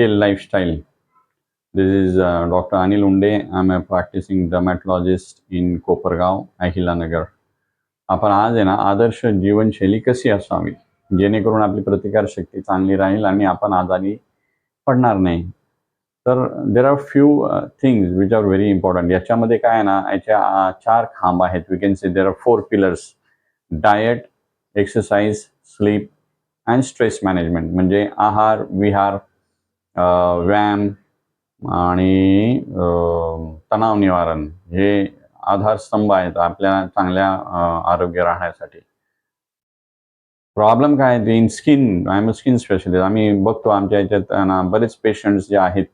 Ideal lifestyle. This is Dr. Anil Unde. I'm a practicing dermatologist in Kopargaon, Ahilyanagar. आपण आज आहे ना आदर्श जीवनशैली कशी असावी जेणेकरून आपली प्रतिकारशक्ती चांगली राहील आणि आपण आजारी पडणार नाही. तर there are few things which are very important. याच्यामध्ये काय आहे ना, याच्या 4 खांब आहेत. We can say there are 4 pillars: diet, exercise, sleep and stress management. म्हणजे आहार, विहार, व्यायाम आणि तणाव निवारण हे आधारस्तंभ आहेत आपल्या चांगल्या आरोग्य राहण्यासाठी. प्रॉब्लेम काय आहे, in skin, I am a skin specialist. आम्ही बघतो आमच्या याच्यात बरेच पेशंट्स जे आहेत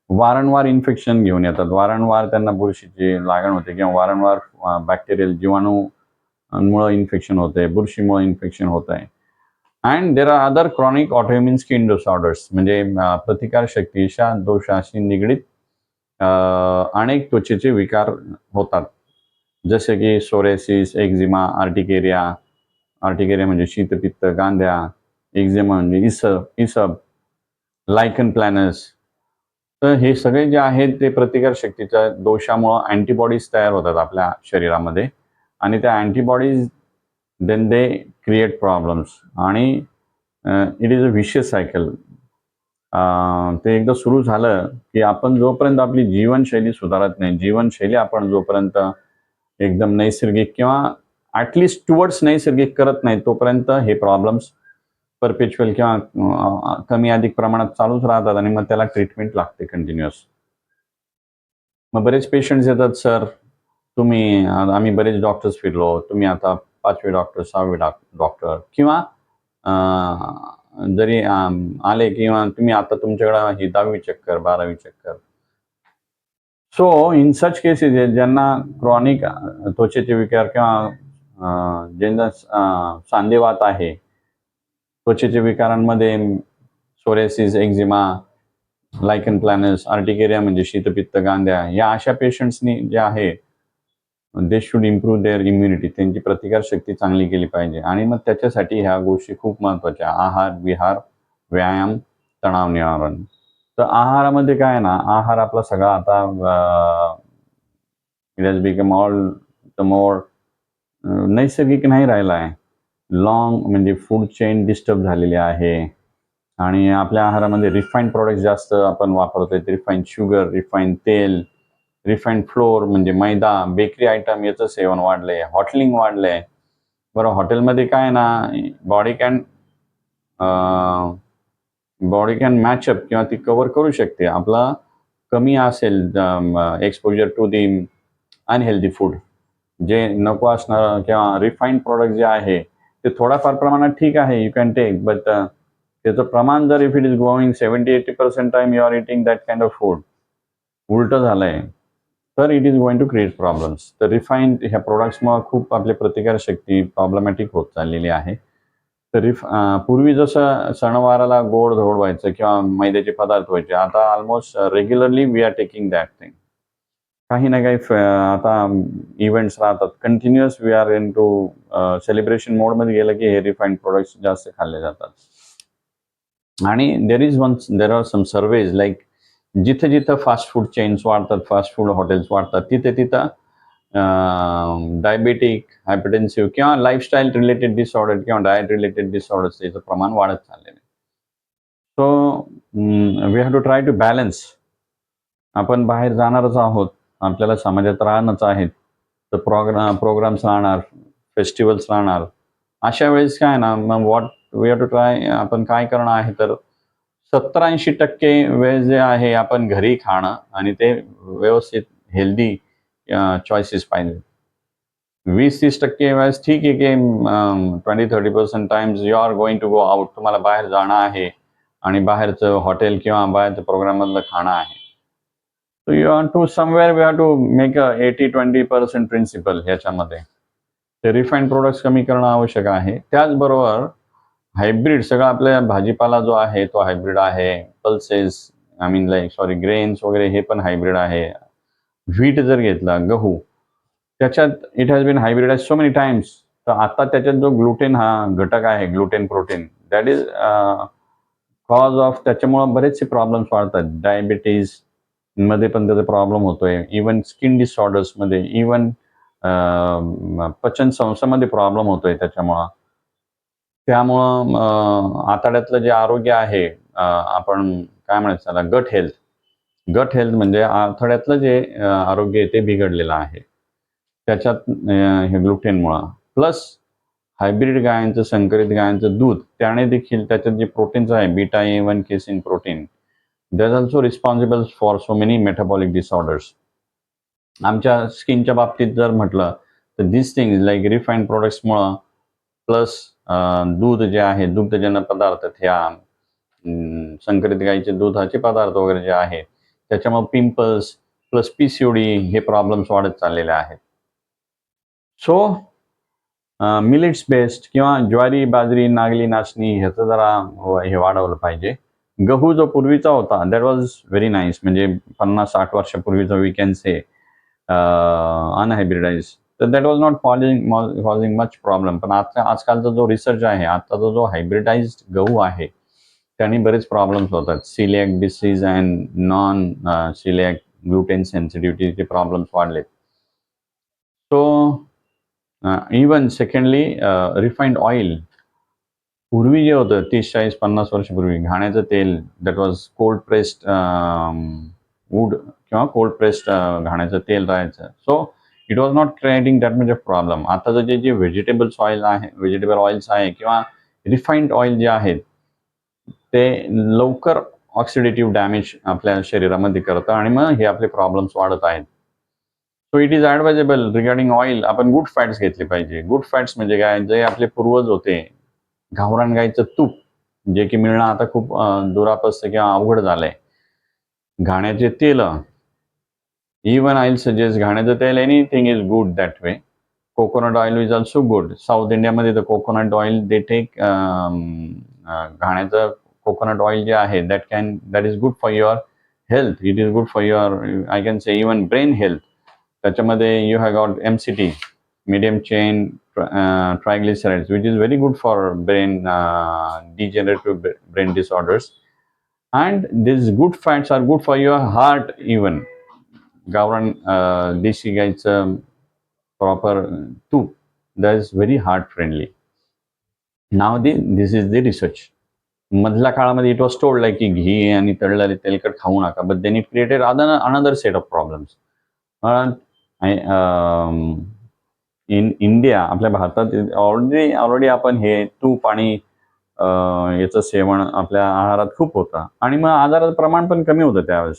वारंवार इन्फेक्शन घेऊन येतात. वारंवार त्यांना बुरशीची लागण होते किंवा वारंवार बॅक्टेरियल जीवाणूमुळे इन्फेक्शन होते, बुरशीमुळे इन्फेक्शन होत आहे. And there are other chronic autoimmune skin disorders. म्हणजे प्रतिकारशक्तीच्या दोषाशी निगडीत अनेक त्वचेचे विकार होतात, जसे की सोरेसिस, एक्झिमा, आर्टिकेरिया. आर्टिकेरिया म्हणजे शीतपित्त, गांध्या. एक्झिमा म्हणजे इसब, लायकन प्लॅनस. तर हे सगळे जे आहेत ते प्रतिकारशक्तीच्या दोषामुळे अँटीबॉडीज तयार होतात आपल्या शरीरामध्ये आणि त्या antibodies then they create problems आणि it is a vicious cycle. ते एकदा सुरू झालं की आपण जोपर्यंत आपली जीवनशैली सुधारत नाही, जीवनशैली आपण जोपर्यंत एकदम नैसर्गिक किंवा ॲटलिस्ट टुवर्ड्स नैसर्गिक करत नाही, तोपर्यंत हे प्रॉब्लेम्स परपेच्युअल किंवा कमी अधिक प्रमाणात चालूच राहतात आणि मग त्याला ट्रीटमेंट लागते कंटिन्युअस. मग बरेच पेशंट्स येतात, सर तुम्ही, आम्ही बरेच डॉक्टर्स फिरलो, तुम्ही आता 5वे डॉक्टर, 6वे डॉक्टर किंवा जरी आले किंवा तुम्ही आता तुमच्याकडे ही 10वी चक्कर, 12वी चक्कर. सो इन सच केसेस ज्यांना क्रॉनिक त्वचेचे विकार किंवा ज्यांना सांधेवात आहे, त्वचेच्या विकारांमध्ये psoriasis, eczema, lichen planus, urticaria म्हणजे शीतपित्त, गांध्या, या अशा पेशंट्सनी जे आहे they should improve their immunity. त्यांची प्रतिकारशक्ती चांगली केली पाहिजे आणि मग त्याच्यासाठी ह्या गोष्टी खूप महत्त्वाच्या: आहार, विहार, व्यायाम, तणाव निवारण. तर आहारामध्ये काय आहे ना, आहार आपला सगळा आता it has become all the more नैसर्गिक नाही राहिला आहे. लॉंग म्हणजे फूड चेन डिस्टर्ब झालेली आहे आणि आपल्या आहारामध्ये रिफाईंड प्रोडक्ट्स जास्त आपण वापरतोय. रिफाईंड शुगर, रिफाईंड तेल, रिफाईंड फ्लोअर म्हणजे मैदा, बेकरी आयटम याचं सेवन वाढलंय, हॉटेलिंग वाढलंय. बरं, हॉटेलमध्ये काय ना, बॉडी कॅन मॅचअप किंवा ती कव्हर करू शकते. आपला कमी असेल exposure to the unhealthy food, जे नको असणारं किंवा रिफाईंड प्रोडक्ट जे आहे ते थोडाफार प्रमाणात ठीक आहे, यू कॅन टेक, बट त्याचं प्रमाण जर if it is going 70-80% time you are eating that kind of food, उलटं झालंय, तर it is going to create problems. तर रिफाईंड ह्या प्रोडक्ट्समुळे खूप आपली प्रतिकारशक्ती प्रॉब्लेमॅटिक होत चाललेली आहे. तर पूर्वी जसं सणवाराला गोड धोड व्हायचं किंवा मैद्याचे पदार्थ व्हायचे, आता almost regularly we are taking that thing. काही ना काही आता इव्हेंट्स राहतात continuous, we are into celebration मोडमध्ये गेलं की हे रिफाईंड प्रोडक्ट्स जास्त खाल्ले जातात. आणि there are some surveys like जिथे जिथं फास्ट फूड चेन्स वाढतात, फास्ट फूड हॉटेल्स वाढतात, तिथं डायबेटिक, हायपरटेन्सिव्ह किंवा लाईफस्टाईल रिलेटेड डिसऑर्डर किंवा डाएट रिलेटेड डिसऑर्डर्स याचं प्रमाण वाढत चाललेलं आहे. So we have to try to balance. आपण बाहेर जाणारच आहोत, आपल्याला समाजात राहणंच आहे, तर प्रोग्राम्स राहणार, फेस्टिवल्स राहणार. अशा वेळेस काय ना, मग वी हॅव टू ट्राय, आपण काय करणं आहे तर 70-80% वेळ जे आहे आपण घरी खाणं आणि ते व्यवस्थित हेल्दी चॉईसेस पाहिजे. 20-30% वेळेस ठीक आहे की 20-30% times you are going to go out, तुम्हाला बाहेर जाणं आहे आणि बाहेरचं हॉटेल किंवा बाहेरचं प्रोग्राममधलं खाणं आहे. So you want to somewhere we have to make a 80-20% principal ह्याच्यामध्ये. ते रिफाईंड प्रोडक्ट्स कमी करणं आवश्यक आहे. त्याचबरोबर हायब्रिड सगळं आपल्या भाजीपाला जो आहे तो हायब्रिड आहे. पल्सेस, आय मीन ग्रेन्स वगैरे हे पण हायब्रिड आहे. व्हीट जर घेतला, गहू, त्याच्यात it has been hybridize so many times. तर आता त्याच्यात जो ग्लुटेन हा घटक आहे, gluten protein, that is cause of त्याच्यामुळे बरेचसे प्रॉब्लेम्स वाढतात. डायबिटीज मध्ये पण त्याचा प्रॉब्लेम होतोय. इवन स्किन डिसऑर्डर्स मध्ये, इवन पचन संस्थेमध्ये प्रॉब्लेम होतोय त्याच्यामुळं. त्यामुळं आतड्यातलं जे आरोग्य आहे, आपण काय म्हणायचं त्याला, गट हेल्थ. गट हेल्थ म्हणजे आतड्यातलं जे आरोग्य आहे ते बिघडलेलं आहे. त्याच्यात हे ग्लुटेनमुळं. प्लस हायब्रिड गायांचं, संकरित गायांचं दूध, त्याने देखील त्याच्यात जे प्रोटीन्स आहे, beta A1 casein protein, that also responsible for so many metabolic disorders. आमच्या स्किनच्या बाबतीत जर म्हटलं तर दिस थिंग्स लाईक रिफाईंड प्रोडक्ट्समुळं, प्लस दूध जे आहे, दुग्धजन्य पदार्थ, ह्या संकरित गाईचे दुधाचे पदार्थ वगैरे जे आहेत, त्याच्यामुळे पिंपल्स प्लस PCOD हे प्रॉब्लेम्स वाढत चाललेले आहेत. सो मिलेट्स बेस्ड किंवा ज्वारी, बाजरी, नागली, नाचणी ह्याचं जरा हे वाढवलं पाहिजे. गहू जो पूर्वीचा होता दॅट वॉज व्हेरी नाईस, म्हणजे 50-60 वर्षापूर्वीचा वी कॅन से अनहायब्रिडाइज, तर that was not causing much problem. पण आजकालचा जो रिसर्च आहे, आताचा जो हायब्रिडाइज्ड गहू आहे, त्याने बरेच प्रॉब्लेम्स होतात. Celiac disease and non celiac gluten सेन्सिटिव्हिटीचे प्रॉब्लेम्स वाढलेत. So even secondly refined oil. पूर्वी जे होतं 30-40-50 वर्षापूर्वी घाण्याचं तेल, that was cold pressed wood किंवा कोल्ड प्रेस्ड घाण्याचं तेल राहायचं. So it was not creating that much of problem. आताचं जे व्हेजिटेबल्स ऑइल आहे, व्हेजिटेबल ऑइल्स आहे किंवा रिफाईंड ऑइल जे आहेत, ते लवकर ऑक्सिडेटिव्ह डॅमेज आपल्या शरीरामध्ये करतं आणि मग हे आपले प्रॉब्लेम्स वाढत आहेत. So it is advisable regarding oil, आपण गुड फॅट्स घेतले पाहिजे. गुड फॅट्स म्हणजे काय, जे आपले पूर्वज होते, गावरान गाईचं तूप, जे की मिळणं आता खूप दुरापस्त किंवा अवघड झालंय. घाण्याचे तेल, इवन आय विल सजेस्ट घाण्याचं तेल, anything is good that way. Coconut oil is also good. South इंडियामध्ये तर कोकोनट ऑइल दे टेक, घाण्याचं कोकोनट ऑइल जे आहे that is good for your health. It is good for your, I can say even brain health. त्याच्यामध्ये you have got MCT, medium chain triglycerides, which is very good for brain degenerative brain disorders. And these good fats are good for your heart even. Gavran देशी गाईचं proper तूप, that is very heart friendly. Now this is the research. मधल्या काळामध्ये it was told like की घी आणि तळलेले तेलकट खाऊ नका, but then it created another set of problems. In India, आपल्या भारतात ऑलरेडी आपण हे तूप आणि याचं सेवन आपल्या आहारात खूप होतं आणि मग आजाराचं प्रमाण पण कमी होतं त्यावेळेस.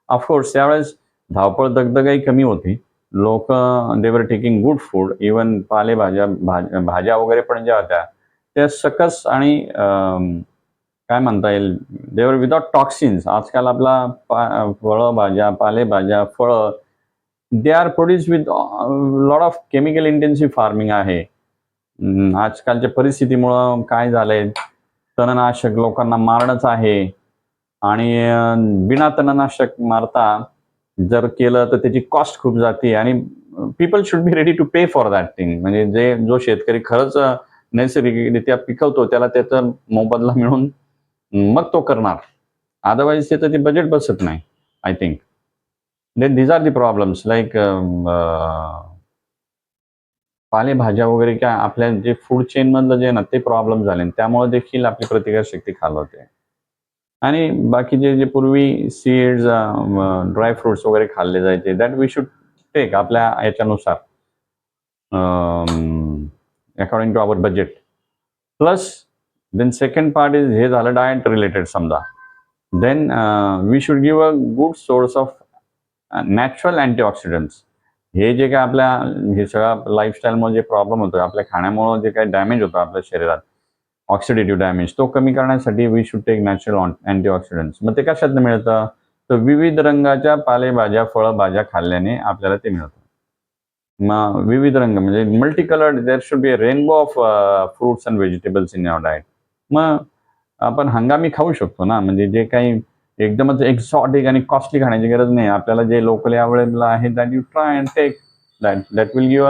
ऑफकोर्स त्यावेळेस धावपळ दगदगही कमी होती. लोक they were taking good food, even पालेभाज्या, भाज्या वगैरे पण ज्या होत्या त्या सकस आणि काय म्हणता येईल, देवर विदाउट टॉक्सिन्स. आजकाल आपला फळं भाज्या, पालेभाज्या, फळं, they are produce with lot of chemical intensive farming आहे. आजकालच्या परिस्थितीमुळं काय झालंय, तणनाशक लोकांना मारणंच आहे आणि बिना तणनाशक मारता जर केलं तर त्याची कॉस्ट खूप जाते आणि people should be ready to pay for that thing. म्हणजे जो शेतकरी खरंच नैसर्गिकरित्या पिकवतो त्याला त्याचा मोबदला मिळून मग तो करणार, अदरवाईज त्याचं ते बजेट बसत नाही, I think. Then these are the problems like पालेभाज्या वगैरे काय आपल्या जे फूड चेन मधलं जे आहे ना ते प्रॉब्लेम झाले, त्यामुळे देखील आपली प्रतिकारशक्ती खालावते. आणि बाकीचे जे पूर्वी सीड्स, ड्राय फ्रुट्स वगैरे खाल्ले जायचे, दॅट वी शुड टेक आपल्या याच्यानुसार, according to our budget. Plus then second part is, हे झालं डाएट रिलेटेड समजा. Then we should give a good source of natural antioxidants. हे जे काय आपल्या हे सगळं लाईफस्टाईलमुळे जे प्रॉब्लेम होतो, आपल्या खाण्यामुळे जे काही डॅमेज होतो आपल्या शरीरात, ऑक्सिडेटिव्ह डॅमेज, तो कमी करण्यासाठी we should take natural antioxidants. मग ते कशातनं मिळतं, तर विविध रंगाच्या पालेभाज्या, फळभाज्या खाल्ल्याने आपल्याला ते मिळतं. मग विविध रंग म्हणजे multi coloured, there should be a rainbow of fruits and vegetables in your diet. मग आपण हंगामी खाऊ शकतो ना, म्हणजे जे काही एकदमच एक्झॉटिक आणि कॉस्टली खाण्याची गरज नाही. आपल्याला जे लोकली अवेलेबल आहे that you try and take, that will give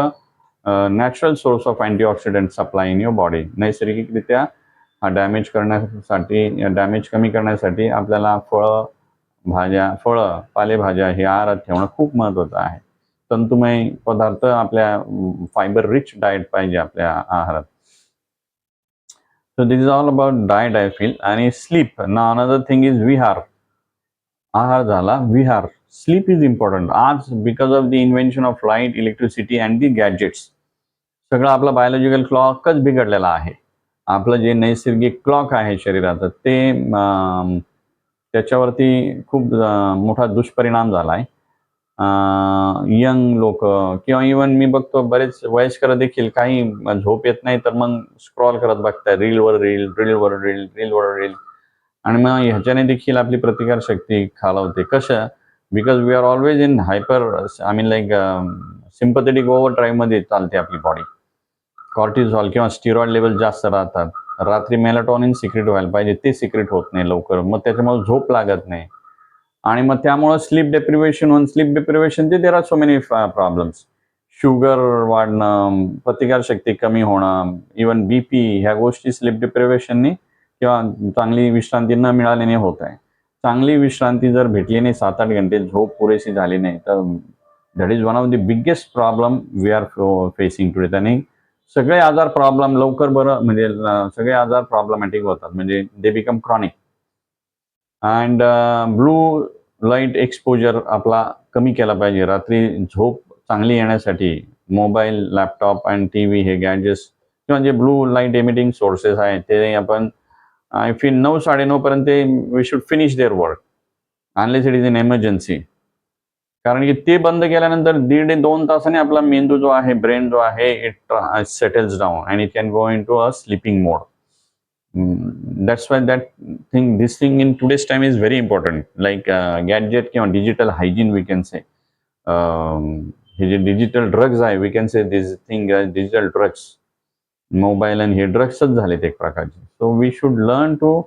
a natural source of antioxidant supply in your body. नैसर्गिकरित्या हा डॅमेज कमी करण्यासाठी आपल्याला फळं, पालेभाज्या हे आहारात ठेवणं खूप महत्त्वाचं आहे. तंतुमय पदार्थ आपल्या फायबर रिच डाएट पाहिजे आपल्या आहारात. So this is all about diet I feel. आणि sleep. Now another thing is विहार. आहार झाला, विहार. Sleep is important. आज because of the invention of light, electricity and the gadgets. सगळं आपला बायोलॉजिकल क्लॉकच बिघडलेला आहे. आपलं जे नैसर्गिक क्लॉक आहे शरीराचं ते त्याच्यावरती खूप मोठा दुष्परिणाम झाला आहे. यंग लोक किंवा इव्हन मी बघतो बरेच वयस्कर देखील काही झोप येत नाही तर मग स्क्रॉल करत बघताय रीलवर रील आणि मग ह्याच्याने देखील आपली प्रतिकारशक्ती खालावते. कसं? Because we are always in hyper I mean like sympathetic overdrive मध्ये चालते आपली बॉडी. कॉर्टिझॉल किंवा स्टिरॉइड लेवल जास्त राहतात. रात्री मेलाटॉनिन सिक्रेट व्हायला पाहिजे ते सिक्रेट होत नाही लवकर, मग त्याच्यामुळे झोप लागत नाही आणि मग त्यामुळे sleep deprivation there are so many problems. Sugar वाढणं, प्रतिकारशक्ती कमी होणं, इवन बीपी, ह्या गोष्टी स्लीप डिप्रिवेशननी किंवा चांगली विश्रांती न मिळाल्याने होत आहे. चांगली विश्रांती जर भेटली नाही, 7-8 घंटे झोप पुरेशी झाली नाही तर that is one of the biggest problem we are facing today. त्याने सगळे आजार प्रॉब्लेम लवकर बरं म्हणजे सगळे आजार प्रॉब्लेमॅटिक होतात, म्हणजे they become chronic. And blue light exposure आपला कमी केला पाहिजे. रात्री झोप चांगली येण्यासाठी मोबाईल, लॅपटॉप अँड TV हे गॅजेट्स किंवा जे ब्लू लाईट एमिटिंग सोर्सेस आहेत ते आपण आय फील 9-9:30 पर्यंत we should finish their work unless it is in emergency. कारण की ते बंद केल्यानंतर 1.5-2 तासाने आपला मेंदू जो आहे, ब्रेन जो आहे, it settles down and it can go into a sleeping mode. That's why this thing in today's time is very important. Like gadget किंवा digital hygiene we can say. हे जे डिजिटल ड्रग्ज आहे we can say this thing digital drugs. Mobile आणि हे ड्रग्सच झालेत एक प्रकारचे. So we should learn to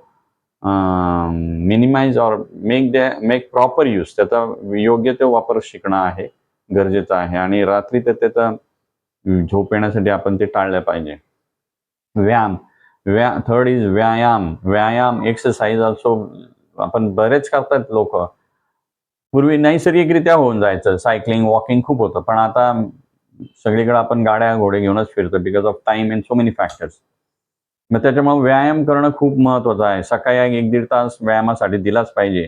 minimise or make proper use. त्याचा योग्य ते वापर शिकणं आहे गरजेचं आहे आणि रात्री तर त्याचा झोप येण्यासाठी आपण ते टाळलं पाहिजे. थर्ड इज व्यायाम एक्सरसाइज ऑल्सो आपण बरेच करतात लोक. पूर्वी नैसर्गिकरित्या होऊन जायचं, सायकलिंग वॉकिंग खूप होतं, पण आता सगळीकडे आपण गाड्या घोडे घेऊनच फिरतो because of time and so many factors. मग त्याच्यामुळे व्यायाम करणं खूप महत्वाचं आहे. सकाळी 1-1.5 तास व्यायामासाठी दिलाच पाहिजे.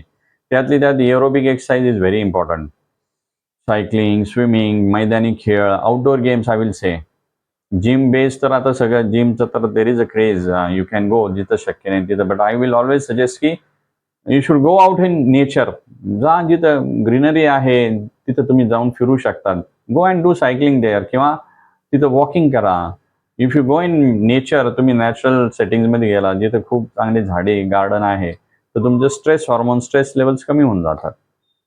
त्यातली त्यात aerobic exercise is very important. Cycling, swimming, मैदानी खेळ, outdoor games I will say. Gym base तर आता सगळं जिमचं तर there is a craze. You can go जिथं शक्य नाही तिथं, but I will always suggest की you should go out in nature. जा जिथं ग्रीनरी आहे तिथं तुम्ही जाऊन फिरू शकतात. Go and do cycling there किंवा तिथं वॉकिंग करा. If you go in nature, तुम्ही नॅचरल सेटिंग्समध्ये गेला जिथं खूप चांगली झाडे गार्डन आहे तर तुमचं स्ट्रेस लेवल्स कमी होऊन जातात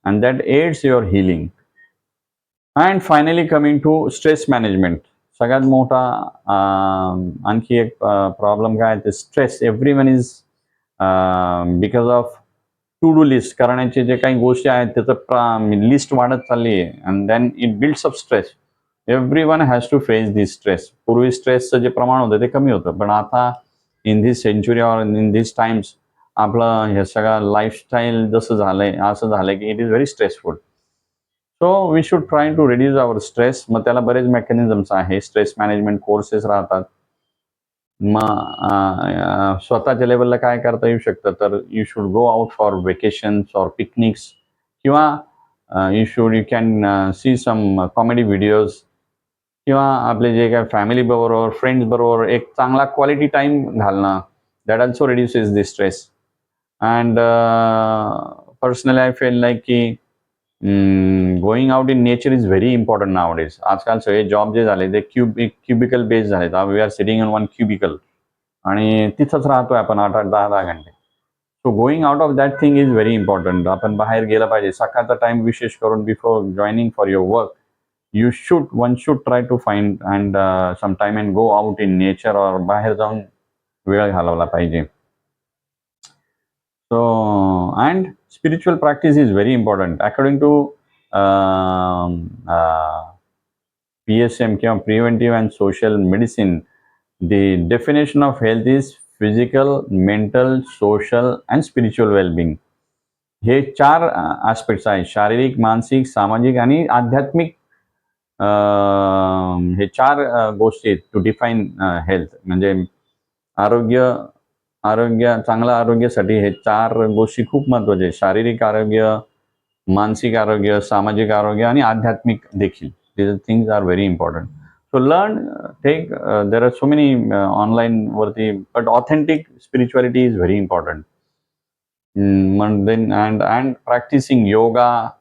and that aids your healing. And finally coming to stress management. सगळ्यात मोठा आणखी एक प्रॉब्लेम काय ते stress. Everyone is because of to do list करण्याचे जे काही गोष्टी आहेत त्याचं लिस्ट वाढत चालली आहे and then it builds up stress. Everyone has to face this stress. पूर्वी स्ट्रेसचं जे प्रमाण होतं ते कमी होतं, पण आता in this century or in this times आपलं हे सगळं लाईफस्टाईल जसं झालंय असं झालंय की it is very stressful. So we should try to reduce our stress. मग त्याला बरेच मेकॅनिझम्स आहे. स्ट्रेस मॅनेजमेंट कोर्सेस राहतात. मग स्वतःच्या लेवलला काय करता येऊ शकतं तर you should go out for vacations or picnics किंवा you can see some comedy videos किंवा आपले जे काय फॅमिली बरोबर फ्रेंड्स बरोबर एक चांगला क्वालिटी टाइम घालणं. That also reduces the stress. And personally I feel like की going out in nature is very important nowadays. आजकाल सगळे जॉब जे झाले ते क्युबिकल बेस्ड झालेत. We are sitting in one cubicle आणि तिथंच राहतोय आपण 8-8, 10-10 घंटे. So going out of that thing is very important. आपण बाहेर गेलं पाहिजे. सकाळचा टाइम विशेष करून before joining for your work one should try to find and some time and go out in nature और बाहेर जाऊन वेळ घालवला पाहिजे. So, and spiritual practice is very important. According to PSM, preventive and social medicine, the definition of health is physical, mental, social and spiritual wellbeing. हे 4 aspects आहेत. शारीरिक, मानसिक, सामाजिक आणि आध्यात्मिक. हे 4 गोष्टी आहेत टू डिफाईन हेल्थ. म्हणजे आरोग्य चांगलं आरोग्यासाठी हे 4 गोष्टी खूप महत्त्वाच्या आहेत. शारीरिक आरोग्य, मानसिक आरोग्य, सामाजिक आरोग्य आणि आध्यात्मिक देखील. These things are very important. So learn, take, there are so many online वरती, but authentic spirituality is very important. Then and practicing yoga,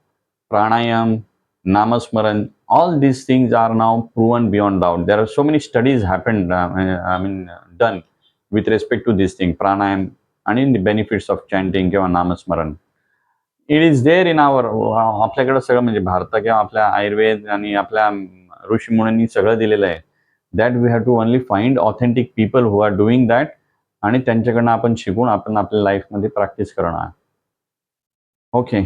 pranayam, namasmaran, all these things are now proven beyond doubt. There are so many studies happened, done with respect to this thing, pranayam, and in the benefits of chanting किंवा नामस्मरण. It is there in our. आपल्याकडे सगळं म्हणजे भारत किंवा आपल्या आयुर्वेद आणि आपल्या ऋषीमुनींनी सगळं दिलेलं आहे. That we have to only find authentic people who are doing that, आणि त्यांच्याकडनं आपण शिकून आपण आपल्या लाईफमध्ये प्रॅक्टिस करणं. ओके.